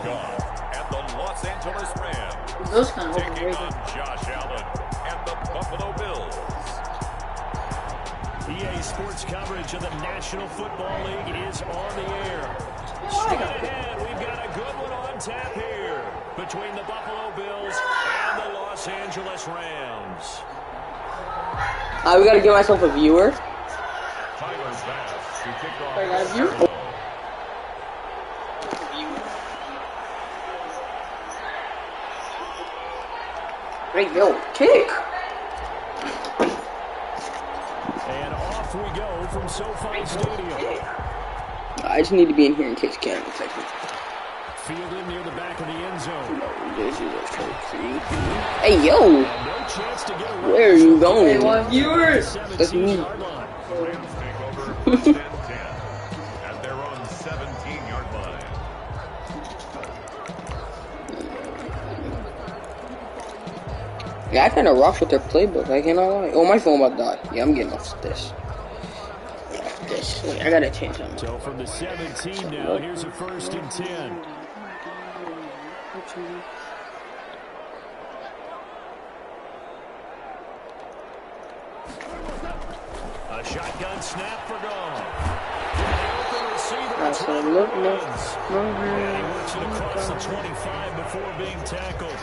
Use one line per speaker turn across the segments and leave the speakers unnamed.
kickoff. And the Los Angeles Rams
Those kind of
taking on Josh Allen and the Buffalo Bills.
EA Sports coverage of the National Football League is on the air. Straight ahead, we've got a good one on tap here between the Buffalo Bills and the Los Angeles Rams.
We gotta get myself a viewer.
Tyler's pass to kick off.
I got a viewer. Hey, yo, kick!
And off we go from SoFi Stadium.
I just need to be in here in case you can't protect me.
Fielded near the back of the end zone.
Hey, yo!
No chance to get away.
Where are you going?
Hey, what viewers?
That's me.
Rams take over first and 10 at their own 17-yard line.
Yeah, I kind of rock with their playbook. I cannot lie. Oh, my phone about to die. Yeah, I'm getting off this. This. Wait, I gotta change something.
So from the 17 now, here's a first and 10. A shotgun snap for Goff.
I said, look, no.
And he works it across the 25 before being tackled.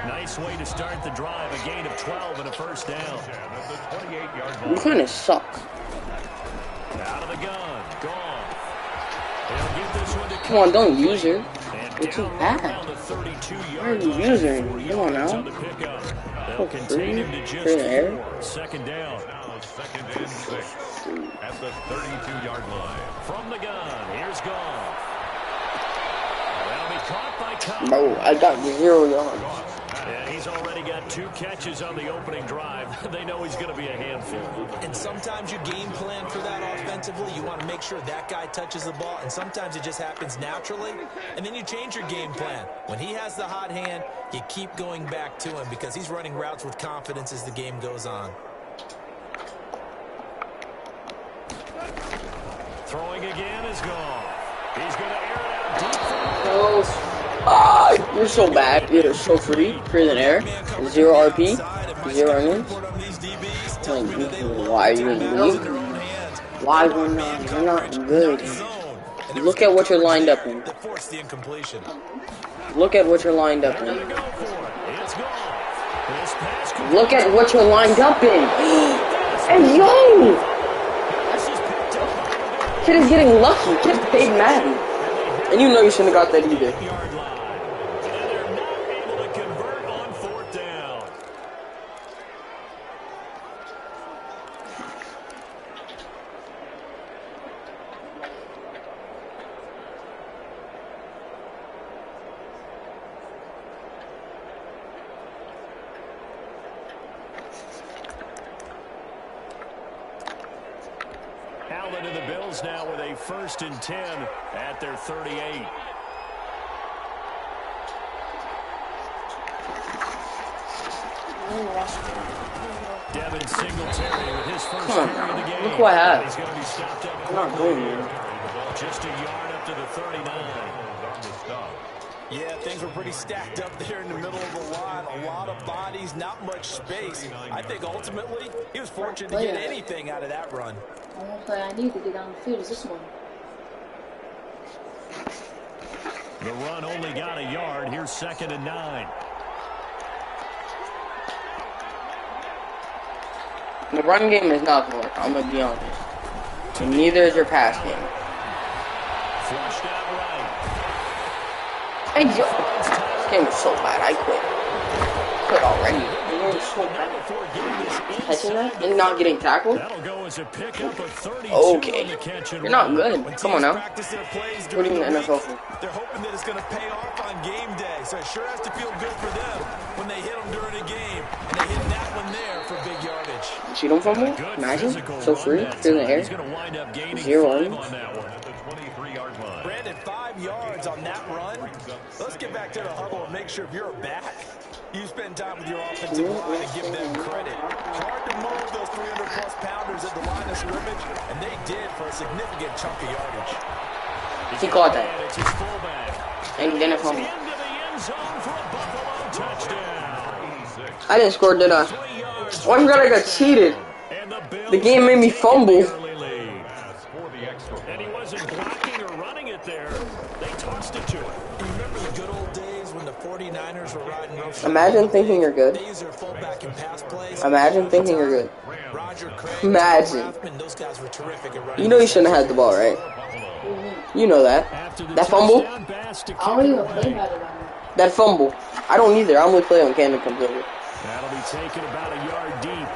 Nice way to start the drive. A gain of 12 and a first down.
You kind of suck.
Out of the gun. Goff. They'll get this one to
Come on, don't use her.
And
You're too
down
bad.
around the 32-yard
Why are you
line.
using?
4
Come on
yards
now.
on the pickup. They'll
Oh,
contain him to
free
just
air.
4. Second down.
Now second and 6 at the 32-yard line.
From the gun, here's Goff. That'll be caught by Cobb.
Bro, I got 0 yards.
And he's already got 2 catches on the opening drive. They know he's going to be a handful.
And sometimes you game plan for that offensively. You want to make sure that guy touches the ball. And sometimes it just happens naturally. And then you change your game plan. When he has the hot hand, you keep going back to him because he's running routes with confidence as the game goes on.
Throwing again is Goff. He's going to air it out deep for
Close. Ah, you're so bad. You're so free. Free than air. 0 RP. 0 earnings. Why are you in the league? Why we're not? You're not good. Look at what you're lined up in. Look at what you're lined up in. Look at what you're lined up in. Hey, yo! Kid is getting lucky. Kid paid Madden. And you know you shouldn't have got that either.
Allen and the Bills now with a first and 10 at their 38. Devin Singletary with his first carry of the game.
Look who I have.
He's going to be stopped up
I'm not going here.
just a yard up to the 39.
Yeah, things were pretty stacked up there in the middle of the line. A lot of bodies, not much space. I think ultimately he was fortunate to get anything out of that run.
The only play I need to get down the field is this one.
The run only got a yard. Here's second and 9.
The run game is not good. I'm going to be honest. And neither is your pass game.
Flushed out right.
Hey, yo. This game is so bad. I quit. Quit already. The game is so bad. Catching that and not getting tackled?
That'll go as a pickup of 32
Okay.
on the catch and
You're not
run.
good. Come on now.
Practice their plays
What do you
during
mean
the
NFL
week.
for?
They're hoping that it's going to pay off on game day. So it sure has to feel good for them when they hit them during a game. And they hit that one there for big yardage.
See them fumble?
Good
Imagine.
physical
So
run
free.
that
Through the
time.
air.
He's going to wind up gaining
0
5
earnings.
on that one.
At the 23-yard line.
Brandon, 5 yards on that run. Let's get back to the huddle and make sure if you're a back, you spend time with your offensive line and give them credit. Hard to move those 300-plus pounders at the line of scrimmage, and they did for a significant chunk of yardage.
He caught that.
And it's his fullback.
And then it fumbled.
Into the end zone for a Buffalo touchdown.
I didn't score, did I?
3 yards.
Oh, I forgot I got cheated.
And the Bills
The game made me
take
fumble.
the early lead.
For the extra
And he wasn't blocking or running it there. They tossed it to him.
Remember the good old days when the 49ers were riding rough?
Imagine thinking you're good.
They use their fullback in pass plays.
Imagine thinking you're good.
Roger Craig,
Imagine.
Rathman, those guys were terrific at running.
You know you shouldn't have had the ball, right? You know that.
After the
That fumble?
touchdown pass to
I don't
kick it
even play
away.
Madden anymore.
That fumble. I don't either. I only play when Camden comes over.
That'll be taken about a yard deep.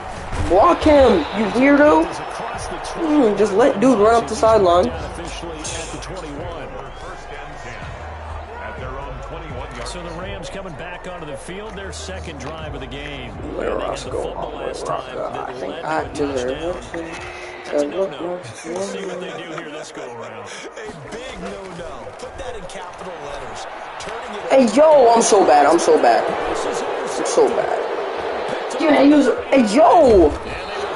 Block him, you weirdo.
Is across the 20.
Just let dude run up the sideline.
Down officially at the 21.
first and 10 at their own 21 yard.
So the Rams coming back onto the field, their second drive of the game.
Let
They had
Ross
the
go.
football last time that
I think
led
I
to a
deserve
touchdown.
it.
That's a no-no. We'll see what they do here this go-around.
A big no-no. Put that in capital letters. Turning it
Hey yo, I'm so bad. I'm so bad.
This is
I'm so bad.
Dude, I use
Hey yo,
And they will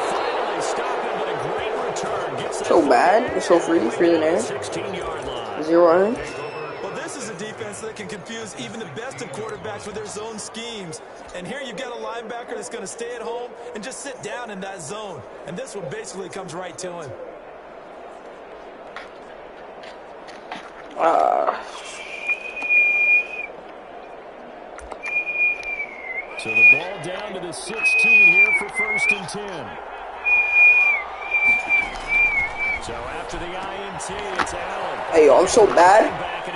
finally stop him with a great return. Gets that
so bad. You're so free. Free in there.
16-yard line.
0 earned.
Well, this is a defense that can confuse even the best of quarterbacks with their zone schemes. And here you've got a linebacker that's going to stay at home and just sit down in that zone. And this one basically comes right to him.
So the ball down to the 16 here for first and 10. So after the INT, it's Allen.
Hey yo, I'm so bad.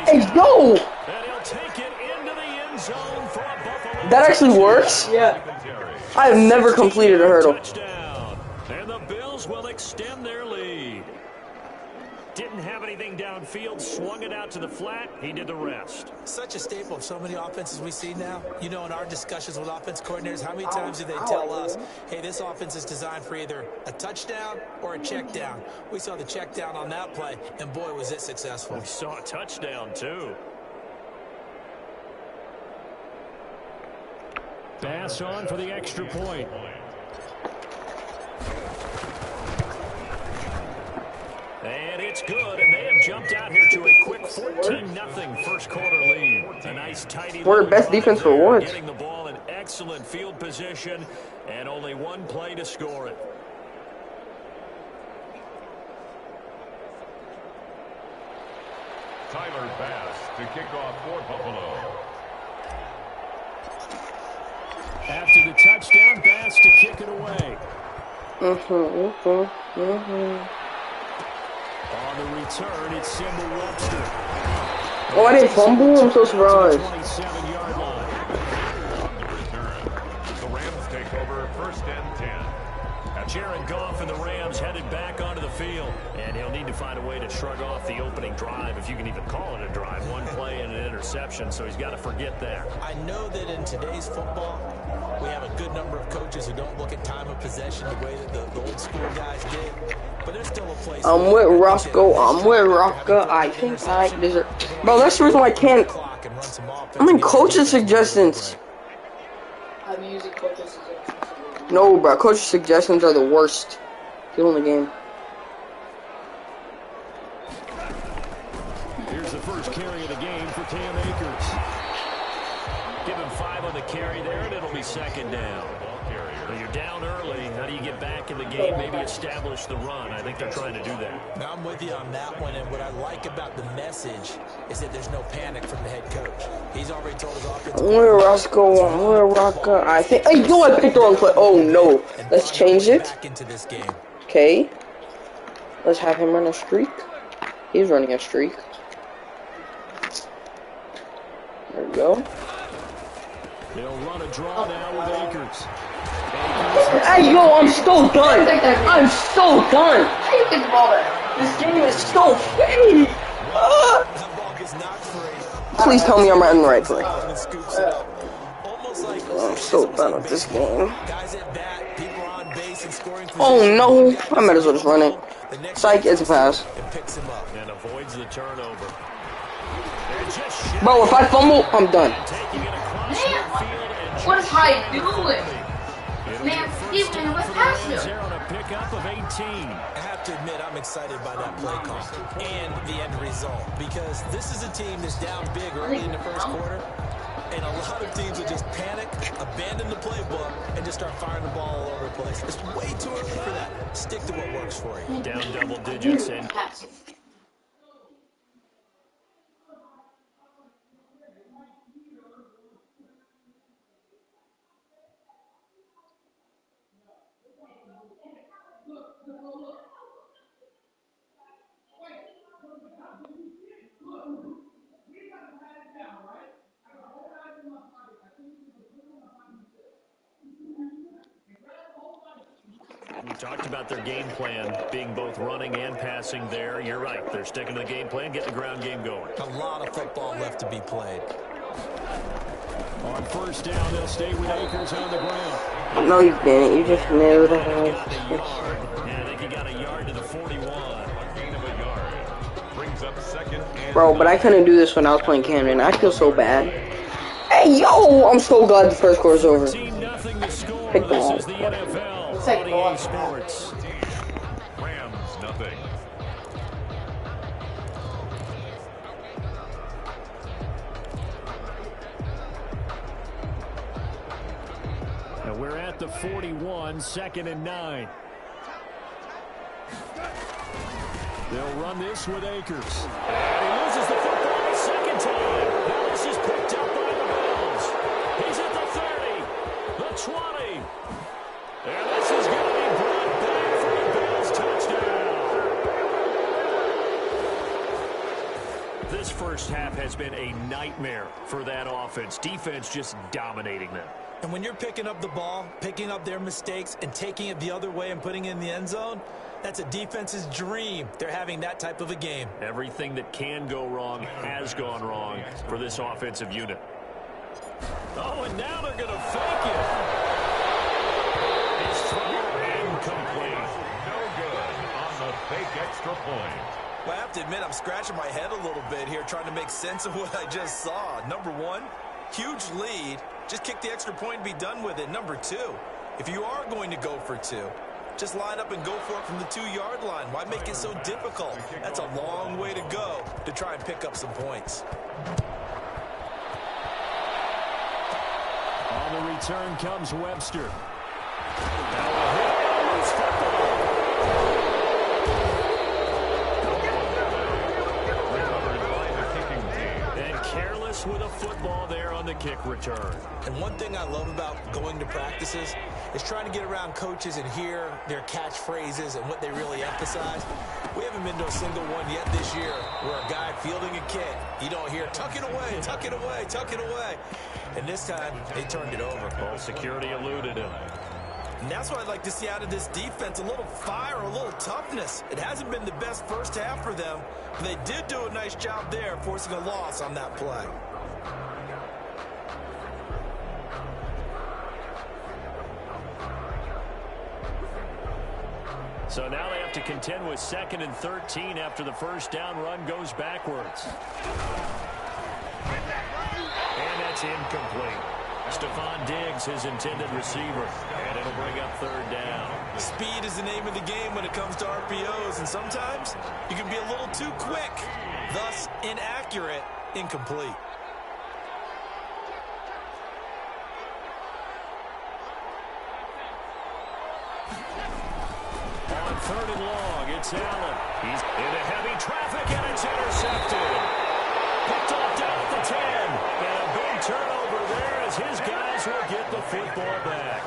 Hey yo,
And he'll take it into the end zone for a Buffalo
that actually works.
yeah.
I have never completed a hurdle.
touchdown. And the Bills will extend their lead. Didn't have anything downfield, swung it out to the flat. He did the rest.
Such a staple of so many offenses we see now. You know, in our discussions with offense coordinators, how many times do they tell us, hey, this offense is designed for either a touchdown or a check down? We saw the check down on that play, and boy, was it successful.
We saw a touchdown, too. Pass on for the extra point. And it's good, and they have jumped out here to a quick 14-0 first quarter lead. A nice tidy.
We're the best defense for once.
Getting the ball in excellent field position, and only one play to score it.
Tyler Bass to kick off for Buffalo.
After the touchdown, Bass to kick it away. On the return, it's Symbol Webster.
Oh, I didn't fumble. I'm so surprised.
27-yard line.
On the return, the Rams take over first and 10.
Jared Goff and the Rams headed back onto the field. And he'll need to find a way to shrug off the opening drive, if you can even call it a drive. One play and an interception, so he's got to forget that.
I know that in today's football, we have a good number of coaches who don't look at time of possession the way that the old school guys did. But there's still a place.
I'm with Roscoe. I'm with Rocka. I think I deserve. Bro, that's the reason why I can't. I'm in coach's suggestions.
I'm using coaches.
No, bro. Coach's suggestions are the worst. Get on the game.
Here's the first carry of the game for Cam Akers. Give him 5 on the carry there, and it'll be second down. Well, you're down early. How do you get back in the game? Maybe establish the run. I think they're trying to do that.
Now, I'm with you on that one, and what I like about the message is that there's no panic from the head coach. He's already told his offense.
I'm with Roscoe. I'm with Rocka. I think. Hey, yo, I picked the wrong play. Oh, no. Let's change it.
Back into this game.
Okay. Let's have him run a streak. He's running a streak. There we go.
They'll run a draw now with Akers.
Hey, yo, I'm so done. I'm so done.
How you get the ball back?
This game is so fake.
The ball gets knocked free.
Please tell me I'm running the right play.
And scoops it up. Almost like
I'm so done with this game.
guys at bat, people on base and scoring position.
Oh, no. I might as well just run it.
The next
Psych, it's a pass.
and picks him up.
And avoids the turnover. They're just
Bro, if I fumble, I'm done.
taking it across midfield and
What is Hyde doing?
it'll
Man,
be
He
First
ran
down
with
for the
pass
Rams
there.
there on a pickup of 18.
I have to admit, I'm excited by that play call and the end result because this is a team that's down big early in the first quarter, and a lot of teams will just panic, abandon the playbook, and just start firing the ball all over the place. It's way too early for that. Stick to what works for you.
Down double digits and
Pass.
we talked about their game plan being both running and passing there. You're right. They're sticking to the game plan, getting the ground game going.
A lot of football left to be played.
On first down, they'll stay with Akers on the ground.
No, you didn't. You just knew that I
Got a
was.
yard. And I think he got a yard to the 41.
Gain of a yard. Brings up second and
Bro, but I couldn't do this when I was playing Camden. I feel so bad. Hey, yo! I'm so glad the first quarter's over.
14-0 the score.
Pick the
This
ball.
is the NFL.
It's like
28
ball.
Sports.
Rams nothing.
And we're at the 41, 2nd and 9. They'll run this with Akers. And he loses the football a second time. Now this is picked up by the Bills. He's at the 30, the 20. And this is going to be brought back for a Bills touchdown. This first half has been a nightmare for that offense. Defense just dominating them.
And when you're picking up the ball, picking up their mistakes, and taking it the other way and putting it in the end zone, that's a defense's dream. They're having that type of a game.
Everything that can go wrong has gone wrong for this offensive unit. Oh, and now they're going to fake it. His throw incomplete.
No good on the fake extra point.
Well, I have to admit, I'm scratching my head a little bit here trying to make sense of what I just saw. Number one, huge lead. Just kick the extra point and be done with it. Number two, if you are going to go for two, just line up and go for it from the 2-yard line. Why make it so difficult? That's a long way to go to try and pick up some points.
On the return comes Webster. Now a hit on loose football.
Recovered by the kicking team.
And careless with a football there on the kick return.
And one thing I love about going to practices is trying to get around coaches and hear their catchphrases and what they really emphasize. We haven't been to a single one yet this year where a guy fielding a kick, you don't hear, tuck it away, tuck it away, tuck it away. And this time, they turned it over.
Well, security eluded him.
And that's what I'd like to see out of this defense, a little fire, a little toughness. It hasn't been the best first half for them, but they did do a nice job there, forcing a loss on that play.
So now they have to contend with 2nd and 13 after the first down run goes backwards. And that's incomplete. Stephon Diggs, his intended receiver. And it'll bring up 3rd down.
Speed is the name of the game when it comes to RPOs, and sometimes you can be a little too quick, thus inaccurate, incomplete.
On 3rd and long, it's Allen. He's into heavy traffic, and it's intercepted. Picked off down at the 10. And a big turnover there as his guys will get the football back.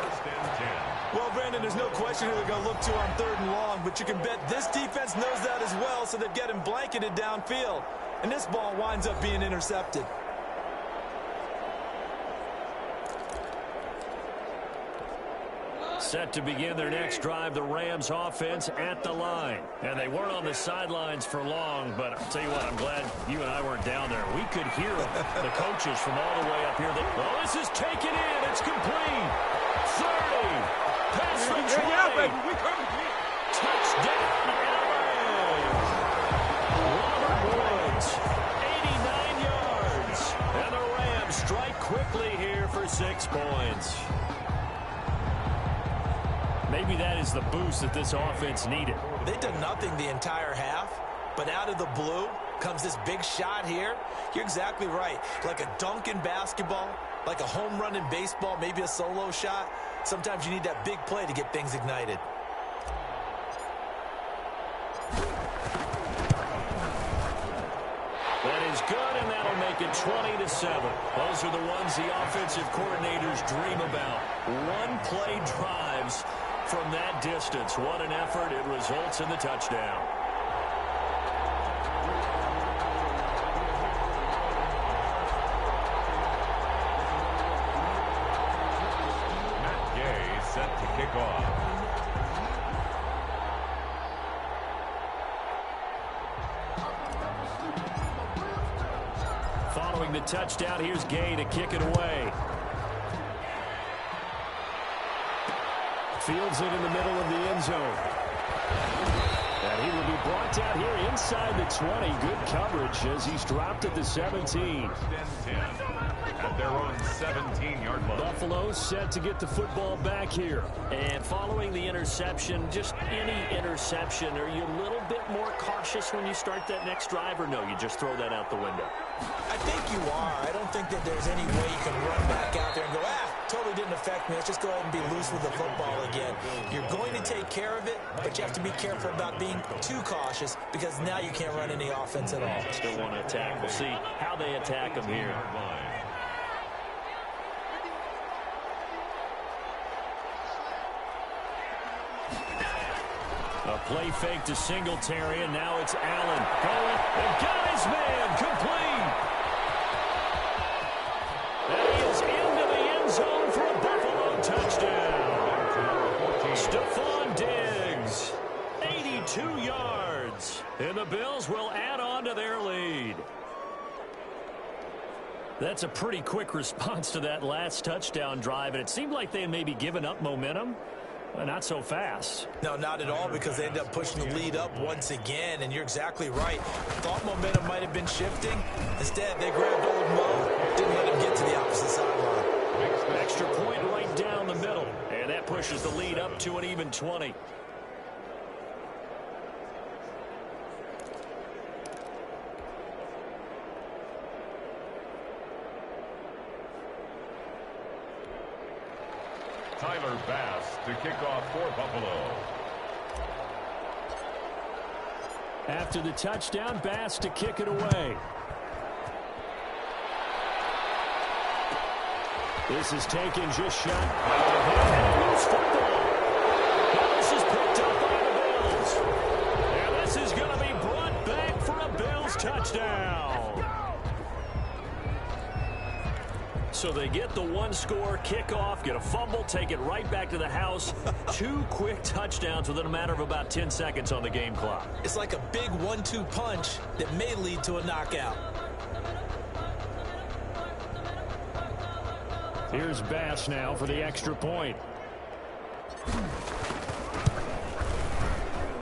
Well, Brandon, there's no question who they're going to look to on 3rd and long, but you can bet this defense knows that as well, so they're getting blanketed downfield. And this ball winds up being intercepted.
Set to begin their next drive, the Rams offense at the line. And they weren't on the sidelines for long, but I'll tell you what, I'm glad you and I weren't down there. We could hear the coaches from all the way up here. Well, this is taken in. It's complete. 30. Pass the 20. Touchdown, Allen. Robert Woods, 89 yards. And the Rams strike quickly here for 6 points. is the boost that this offense needed.
They did nothing the entire half, but out of the blue comes this big shot here. You're exactly right. Like a dunk in basketball, like a home run in baseball, maybe a solo shot. Sometimes you need that big play to get things ignited.
That is good, and that'll make it 20-7. Those are the ones the offensive coordinators dream about. One-play drives from that distance. What an effort. It results in the touchdown.
Matt Gay set to kick off.
Following the touchdown, here's Gay to kick it away. Fields it in the middle of the end zone. And he will be brought down here inside the 20. Good coverage as he's dropped at the 17.
First and 10 at their own 17-yard line.
Buffalo set to get the football back here. And following the interception, just any interception, are you a little bit more cautious when you start that next drive, or no, you just throw that out the window?
I think you are. I don't think that there's any way you can run back out there and go, totally didn't affect me. Let's just go ahead and be loose with the football again. You're going to take care of it, but you have to be careful about being too cautious because now you can't run any offense at all.
Still want to attack. We'll see how they attack them here. A play fake to Singletary, and now it's Allen. Going and got his man complete. And he is into the end zone for a Buffalo touchdown. Stephon Diggs, 82 yards. And the Bills will add on to their lead. That's a pretty quick response to that last touchdown drive, and it seemed like they had maybe given up momentum. Well, not so fast.
No, not at all, because they end up pushing the lead up once again, and you're exactly right. Thought momentum might have been shifting. Instead, they grabbed old Mo, didn't let him get to the opposite sideline.
Extra point right down the middle, and that pushes the lead up to an even 20.
Tyler Bass to kick off for Buffalo.
After the touchdown, Bass to kick it away. This is taken just shot. Loose football. Now this is picked up by the Bills. And this is going to be brought back for a Bills touchdown. So they get the one-score kickoff, get a fumble, take it right back to the house. 2 quick touchdowns within a matter of about 10 seconds on the game clock.
It's like a big 1-2 punch that may lead to a knockout.
Here's Bass now for the extra point.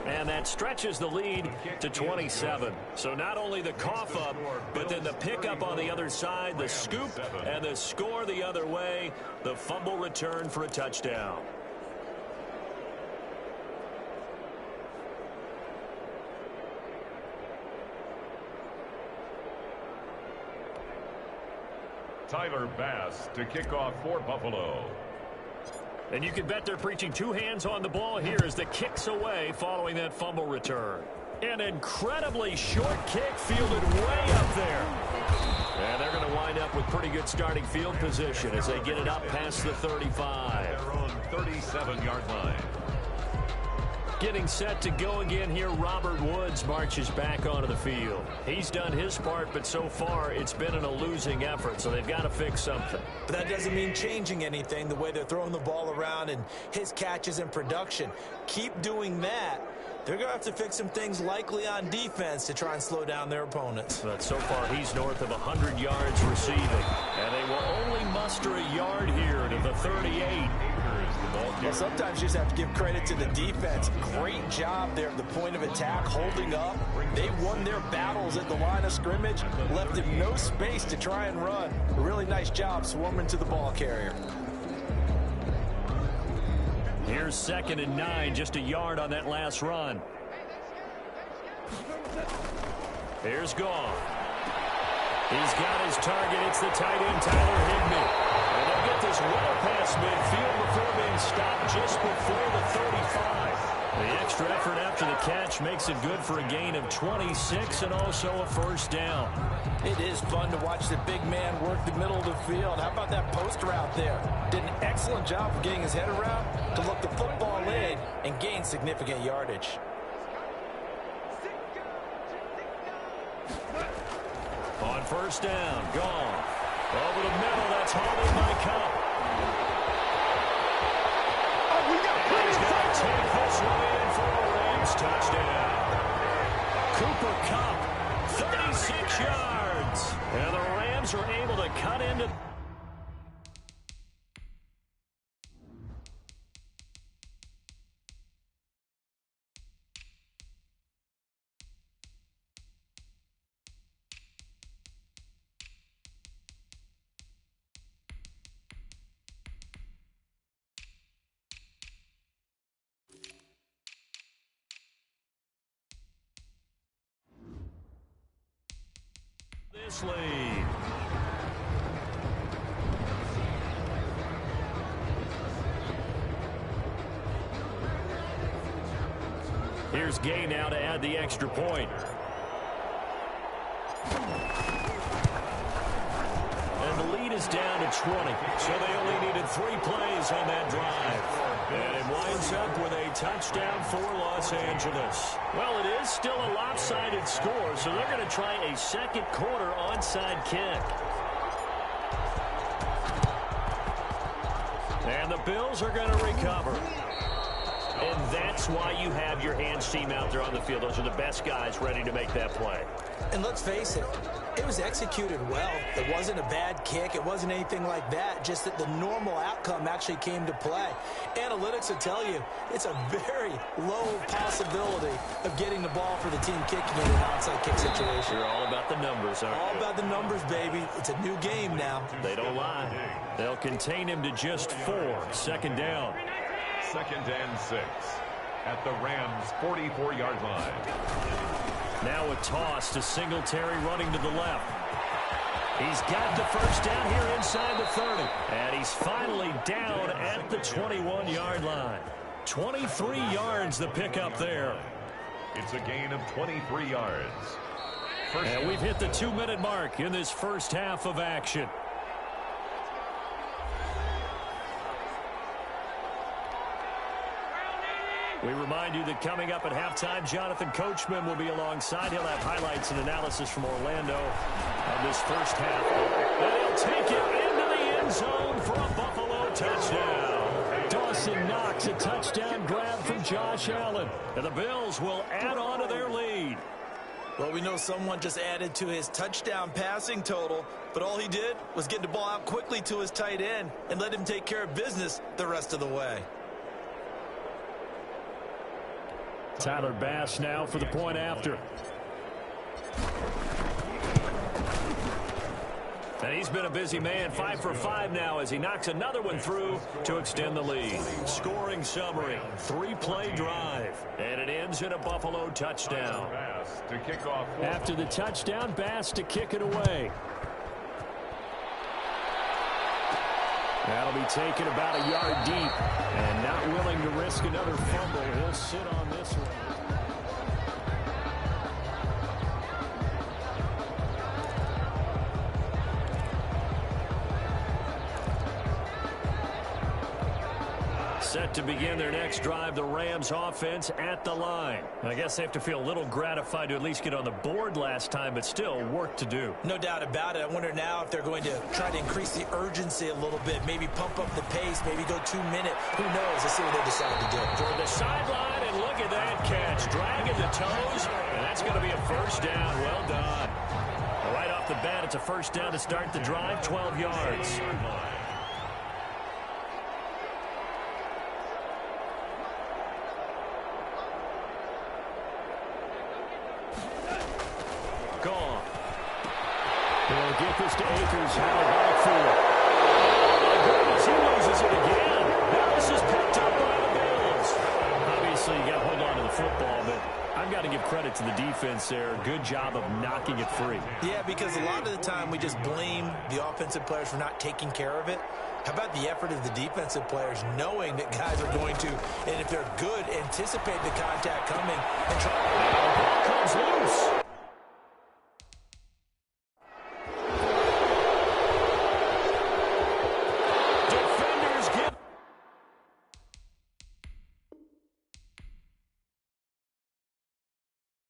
And that stretches the lead to 27. So not only the cough up, but then the pickup on the other side, the scoop, and the score the other way. The fumble return for a touchdown.
Tyler Bass to kick off for Buffalo.
And you can bet they're preaching 2 hands on the ball here as the kick's away following that fumble return. An incredibly short kick fielded way up there. And they're going to wind up with pretty good starting field position as they get it up past the 35.
Their own 37-yard line.
Getting set to go again here, Robert Woods marches back onto the field. He's done his part, but so far it's been in a losing effort, so they've got to fix something.
But that doesn't mean changing anything, the way they're throwing the ball around and his catches and production. Keep doing that. They're going to have to fix some things likely on defense to try and slow down their opponents.
But so far he's north of 100 yards receiving. And they will only muster a yard here to the 38.
Well, sometimes you just have to give credit to the defense. Great job there at the point of attack, holding up. They won their battles at the line of scrimmage, left him no space to try and run. A really nice job swarming to the ball carrier.
Here's 2nd and 9, just a yard on that last run. Here's Goff. He's got his target. It's the tight end, Tyler Higbee. And they'll get this well past midfield before being stopped just before the 35. The extra effort after the catch makes it good for a gain of 26 and also a first down.
It is fun to watch the big man work the middle of the field. How about that post route there? Did an excellent job of getting his head around to look the football in and gain significant yardage.
On first down, gone. Over the middle, that's hauled in by Cup. And he's going to take this one in for a Rams touchdown. Cooper Kupp, 36 yards. And the Rams are able to cut into... this lead. Here's Gay now to add the extra point. And the lead is down to 20. So they only needed 3 plays on that drive. And it winds up with a touchdown for Los Angeles. Well, it is still a lopsided score, so they're going to try a second quarter onside kick. And the Bills are going to recover. And that's why you have your hands team out there on the field. Those are the best guys ready to make that play.
And let's face it, it was executed well. It wasn't a bad kick. It wasn't anything like that. Just that the normal outcome actually came to play. Analytics will tell you it's a very low possibility of getting the ball for the team kicking in an onside kick situation.
You're all about the numbers, aren't you?
All about the numbers, baby. It's a new game now.
They don't lie. They'll contain him to just 4. 2nd down.
2nd and 6 at the Rams' 44-yard line.
Now a toss to Singletary running to the left. He's got the first down here inside the 30. And he's finally down at the 21-yard line. 23 yards the pickup there.
It's a gain of 23 yards.
And we've hit the 2-minute mark in this first half of action. We remind you that coming up at halftime, Jonathan Coachman will be alongside. He'll have highlights and analysis from Orlando of this first half. And he'll take it into the end zone for a Buffalo touchdown. Dawson Knox, a touchdown grab from Josh Allen. And the Bills will add on to their lead.
Well, we know someone just added to his touchdown passing total, but all he did was get the ball out quickly to his tight end and let him take care of business the rest of the way.
Tyler Bass now for the point after. And he's been a busy man, 5 for 5 now as he knocks another one through to extend the lead. Scoring summary, 3-play drive, and it ends in a Buffalo touchdown.
To kick off.
After the touchdown, Bass to kick it away. That'll be taken about a yard deep, and not willing to risk another fumble. He'll sit on this one. Set to begin their next drive, the Rams offense at the line. I guess they have to feel a little gratified to at least get on the board last time, but still work to do.
No doubt about it. I wonder now if they're going to try to increase the urgency a little bit, maybe pump up the pace, maybe go 2-minute. Who knows? Let's see what they decide to do.
Toward the sideline, and look at that catch. Dragging the toes, and that's going to be a first down. Well done. Right off the bat, it's a first down to start the drive, 12 yards. Gone. They'll get this to Akers out of backfield. Oh, my goodness, he loses it again. Now this is picked up by the Bears. got to give credit to the defense there. Good job of knocking it free.
Yeah, because a lot of the time we just blame the offensive players for not taking care of it. How about the effort of the defensive players knowing that guys are going to, and if they're good, anticipate the contact coming and try to